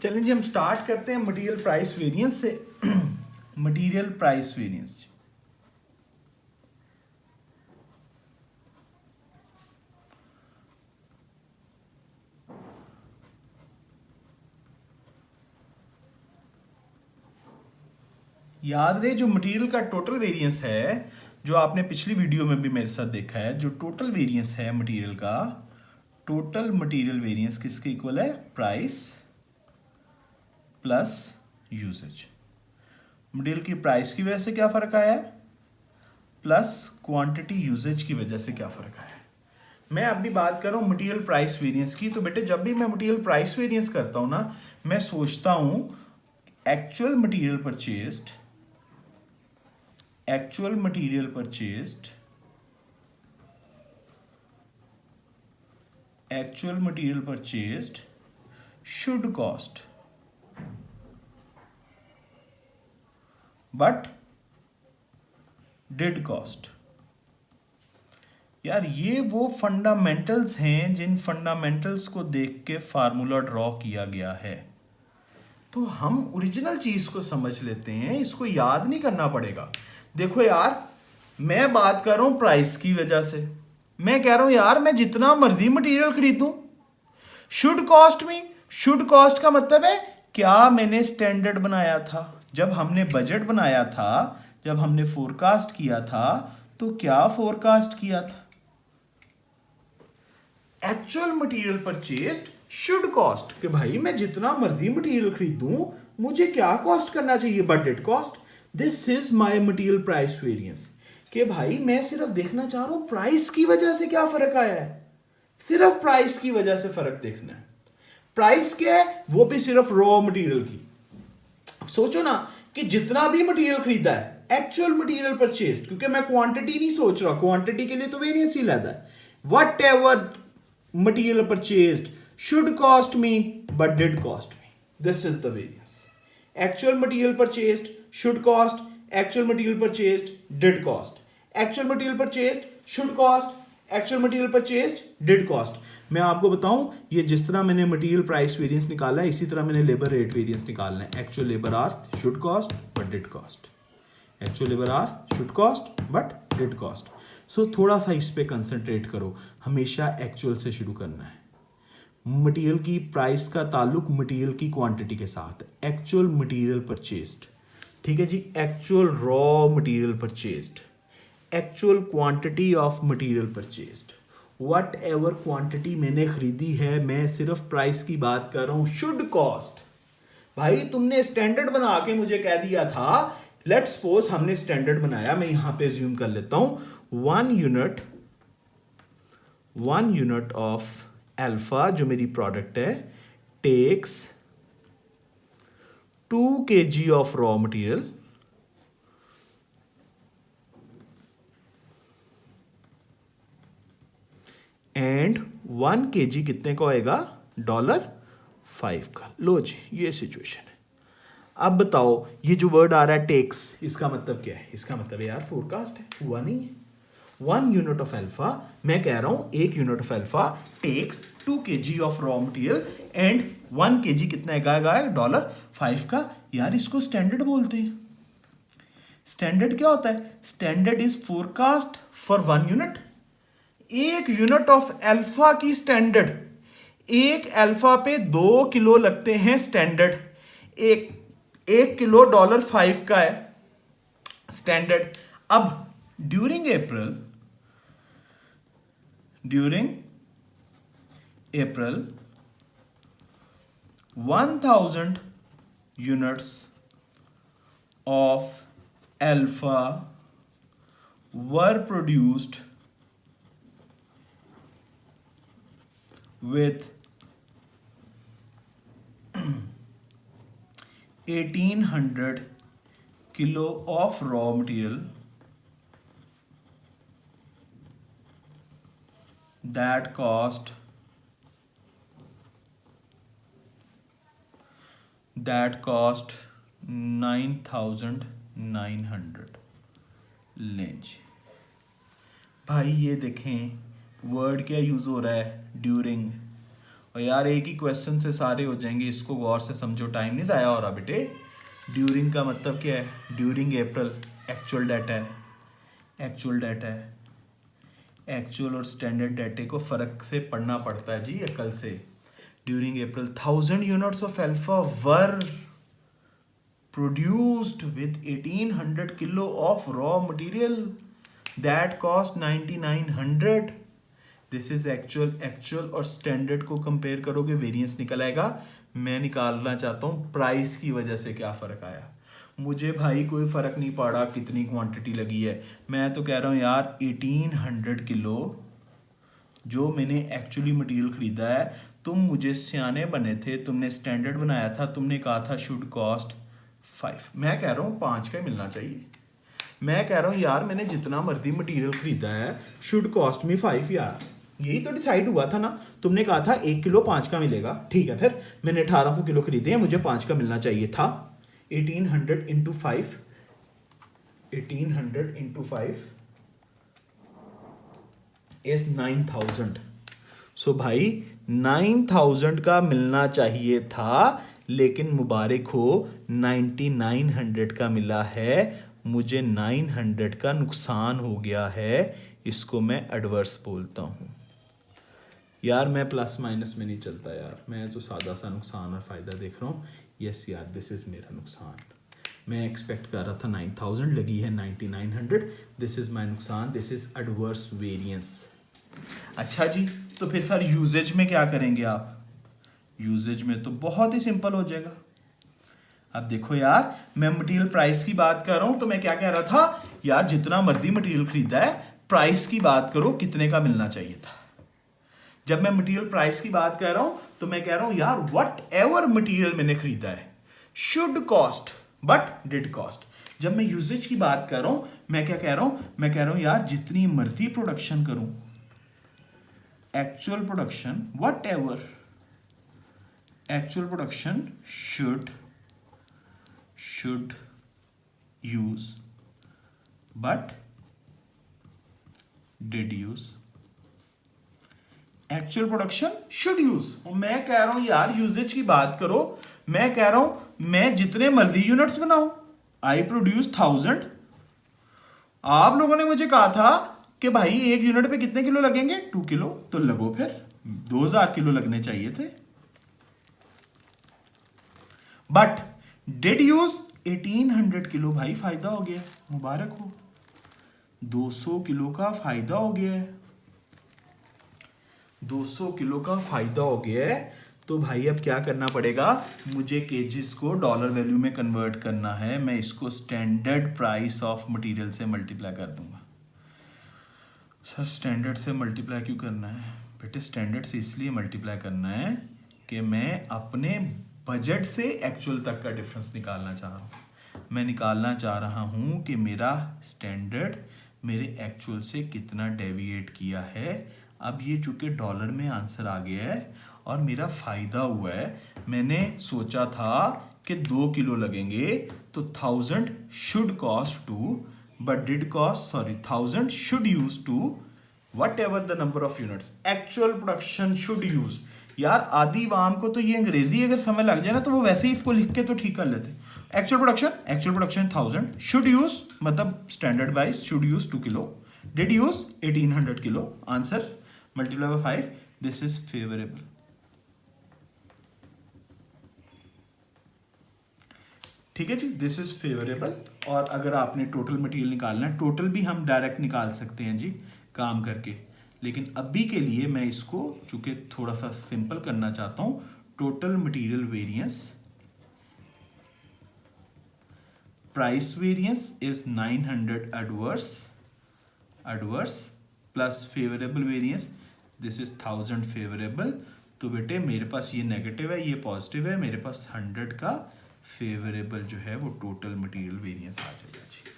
चलें जी, हम स्टार्ट करते हैं मटेरियल प्राइस वेरिएंस से। मटेरियल प्राइस वेरिएंस याद रहे, जो मटेरियल का टोटल वेरिएंस है, जो आपने पिछली वीडियो में भी मेरे साथ देखा है, जो टोटल वेरिएंस है मटेरियल का, टोटल मटेरियल वेरिएंस किसके इक्वल है? Price plus usage. मटेरियल की प्राइस की वजह से क्या फर्क आया है, प्लस क्वांटिटी यूसेज की वजह से क्या फर्क आया है। मैं अभी बात कर रहा हूं मटेरियल प्राइस वेरिएंस की। तो बेटे, जब भी मैं मटेरियल प्राइस वेरिएंस करता हूं ना, मैं सोचता हूं actual material purchased, actual material purchased, actual material purchased should cost, but did cost। यार, ये वो फंडामेंटल्स हैं जिन फंडामेंटल्स को देख के फार्मूला ड्रॉ किया गया है। तो हम ओरिजिनल चीज को समझ लेते हैं, इसको याद नहीं करना पड़ेगा। देखो यार, मैं बात कर रहा हूं प्राइस की वजह से। मैं कह रहा हूं यार, मैं जितना मर्जी मटेरियल खरीदूं, should cost me. Should cost का मतलब है क्या मैंने स्टैंडर्ड बनाया था, जब हमने बजट बनाया था, जब हमने फोरकास्ट किया था, तो क्या फोरकास्ट किया था? Actual material purchased should cost, कि भाई मैं जितना मर्जी मटेरियल खरीदूं, मुझे क्या कॉस्ट करना चाहिए? But did cost. This is my material price variance. कि भाई मैं सिर्फ देखना चाह रहा हूं प्राइस की वजह से क्या फर्क आया है, सिर्फ प्राइस की वजह से फर्क देखना है। प्राइस क्या है? वो भी सिर्फ रॉ मटेरियल की। सोचो ना कि जितना भी मटेरियल खरीदा है, एक्चुअल मटेरियल परचेज्ड, क्योंकि मैं क्वांटिटी नहीं सोच रहा, क्वांटिटी के लिए तो वेरिएंस ही लाता है। What ever material purchased should cost me but did cost me. This is the variance. Actual material purchased should cost, actual material purchased did cost. Actual material purchased should cost, actual material purchased did cost. मैं आपको बताऊं, ये जिस तरह मैंने material price variance निकाला है, इसी तरह मैंने लेबर रेट वेरिएंस निकालना है। Actual labour hours should cost but did cost, actual labour hours should cost but did cost. So थोड़ा सा इस पे कंसंट्रेट करो, हमेशा एक्चुअल से शुरू करना है। मटेरियल की प्राइस का ताल्लुक मटेरियल की क्वांटिटी के साथ। एक्चुअल मटेरियल परचेज्ड, ठीक है जी, actual raw material purchased, actual quantity of material purchased, whatever quantity मैंने खरीदी है, मैं सिर्फ प्राइस की बात कर रहा हूं। शुड कॉस्ट, भाई तुमने स्टैंडर्ड बना के मुझे कह दिया था, लेट्स सपोज हमने स्टैंडर्ड बनाया, मैं यहां पे ज्यूम कर लेता हूं, 1 यूनिट ऑफ अल्फा, जो मेरी प्रोडक्ट है, takes 2 kg of raw material and 1 kg कितने का होएगा? $5 का। लो जी, ये सिचुएशन है। अब बताओ, ये जो वर्ड आ रहा है टेक्स, इसका मतलब क्या है? इसका मतलब यार फोरकास्ट है, हुआ नहीं है। 1 यूनिट ऑफ अल्फा, मैं कह रहा हूं 1 unit of alpha takes 2 kg of raw material and 1 kg कितना का $5 का। यार, इसको स्टैंडर्ड बोलते हैं। स्टैंडर्ड क्या होता है? Standard is forecast for 1 unit. 1 unit of alpha की स्टैंडर्ड, 1 अल्फा पे 2 किलो लगते हैं स्टैंडर्ड। 1 किलो $5 का है स्टैंडर्ड। अब during April 1000 units of alpha were produced with 1800 kilo of raw material that cost $9,900। Length भाई, ये देखें वर्ड क्या यूज हो रहा है? ड्यूरिंग। और यार एक ही क्वेश्चन से सारे हो जाएंगे, इसको गौर से समझो, टाइम नहीं ज़ाया हो रहा बेटे। ड्यूरिंग का मतलब क्या है? ड्यूरिंग अप्रैल एक्चुअल डाटा है, एक्चुअल डाटा है। एक्चुअल और स्टैंडर्ड डाटे को फ़र्क से पढ़ना पड़ता है जी, अकल से। During April 1000 units of alpha were produced with 1800 kilo of raw material that cost 9900. This is actual, actual और स्टैंडर्ड को कंपेयर करोगे वेरिएंस निकल आएगा। मैं निकालना चाहता हूँ प्राइस की वजह से क्या फ़र्क आया। मुझे भाई कोई फ़र्क नहीं पड़ा कितनी क्वांटिटी लगी है, मैं तो कह रहा हूँ यार 1800 किलो जो मैंने एक्चुअली मटेरियल खरीदा है। तुम मुझे सियाने बने थे, तुमने स्टैंडर्ड बनाया था, तुमने कहा था शुड कॉस्ट 5, मैं कह रहा हूँ 5 का मिलना चाहिए। मैं कह रहा हूँ यार मैंने जितना मर्जी मटेरियल खरीदा है शुड कॉस्ट मी 5 यार, यही तो डिसाइड हुआ था ना। तुमने कहा था 1 किलो 5 का मिलेगा, ठीक है, फिर मैंने 1800 किलो खरीदे हैं, मुझे 5 का मिलना चाहिए था। 1800 इंटू 5, 1800 इंटू 5 इज 9000। सो भाई 9000 का मिलना चाहिए था, लेकिन मुबारक हो 9900 का मिला है। मुझे 900 का नुकसान हो गया है, इसको मैं एडवर्स बोलता हूँ। यार मैं प्लस माइनस में नहीं चलता यार, मैं तो सादा सा नुकसान और फ़ायदा देख रहा हूँ। यस यार, दिस इज़ मेरा नुकसान। मैं एक्सपेक्ट कर रहा था 9000, लगी है 9900, दिस इज़ माई नुकसान, दिस इज़ एडवर्स वेरिएंस। अच्छा जी, तो फिर सर यूजेज में क्या करेंगे आप? यूजेज में तो बहुत ही सिंपल हो जाएगा। अब देखो यार, मैं मटेरियल प्राइस की बात कर रहा हूं, तो मैं क्या कह रहा था यार, जितना मर्जी मटेरियल खरीदा है, प्राइस की बात करो कितने का मिलना चाहिए था। जब मैं मटेरियल प्राइस की बात कर रहा हूं तो मैं कह रहा हूं यार व्हाट एवर मटेरियल मैंने खरीदा है should cost but did cost. जब मैं यूजेज की बात कर रहा हूं, मैं क्या कह रहा हूं? मैं कह रहा हूं यार जितनी मर्जी प्रोडक्शन करूं, actual production, whatever actual production should use but did use। actual production should use, और मैं कह रहा हूं यार यूजेज की बात करो। मैं कह रहा हूं मैं जितने मर्जी यूनिट्स बनाऊं, आई प्रोड्यूस 1000। आप लोगों ने मुझे कहा था कि भाई एक यूनिट पे कितने किलो लगेंगे? 2 किलो, तो लगो फिर 2000 किलो लगने चाहिए थे। बट डिड यूज 1800 किलो, भाई फायदा हो गया, मुबारक हो, 200 किलो का फायदा हो गया है, 200 किलो का फायदा हो गया है। तो भाई अब क्या करना पड़ेगा? मुझे केजीस को डॉलर वैल्यू में कन्वर्ट करना है। मैं इसको स्टैंडर्ड प्राइस ऑफ मटेरियल से मल्टीप्लाई कर दूंगा। सर स्टैंडर्ड से मल्टीप्लाई क्यों करना है? बेटे स्टैंडर्ड से इसलिए मल्टीप्लाई करना है कि मैं अपने बजट से एक्चुअल तक का डिफरेंस निकालना चाह रहा हूँ। मैं निकालना चाह रहा हूँ कि मेरा स्टैंडर्ड मेरे एक्चुअल से कितना डेविएट किया है। अब ये चूँकि डॉलर में आंसर आ गया है और मेरा फ़ायदा हुआ है। मैंने सोचा था कि 2 किलो लगेंगे, तो 1000 should cost 2 but did cost 1000 should use to whatever the number of units actual production should use। यार आदि वाम को तो ये अंग्रेजी अगर समय लग जाए ना तो वो वैसे ही इसको लिख के तो ठीक कर लेते। एक्चुअल प्रोडक्शन 1000 शुड यूज मतलब standard wise should use 2 kilo, did use 1800 kilo, answer multiply by 5, this is favourable. ठीक है जी, दिस इज फेवरेबल। और अगर आपने टोटल मटेरियल निकालना है, टोटल भी हम डायरेक्ट निकाल सकते हैं जी काम करके, लेकिन अभी के लिए मैं इसको चूंकि थोड़ा सा सिंपल करना चाहता हूं। Total material variance, price variance is 900 adverse plus favourable variance, this is 1000 favourable. तो बेटे मेरे पास ये नेगेटिव है, ये पॉजिटिव है, मेरे पास 100 का फेवरेबल जो है वो टोटल मटेरियल वेरिएंस आ जाएगा जी।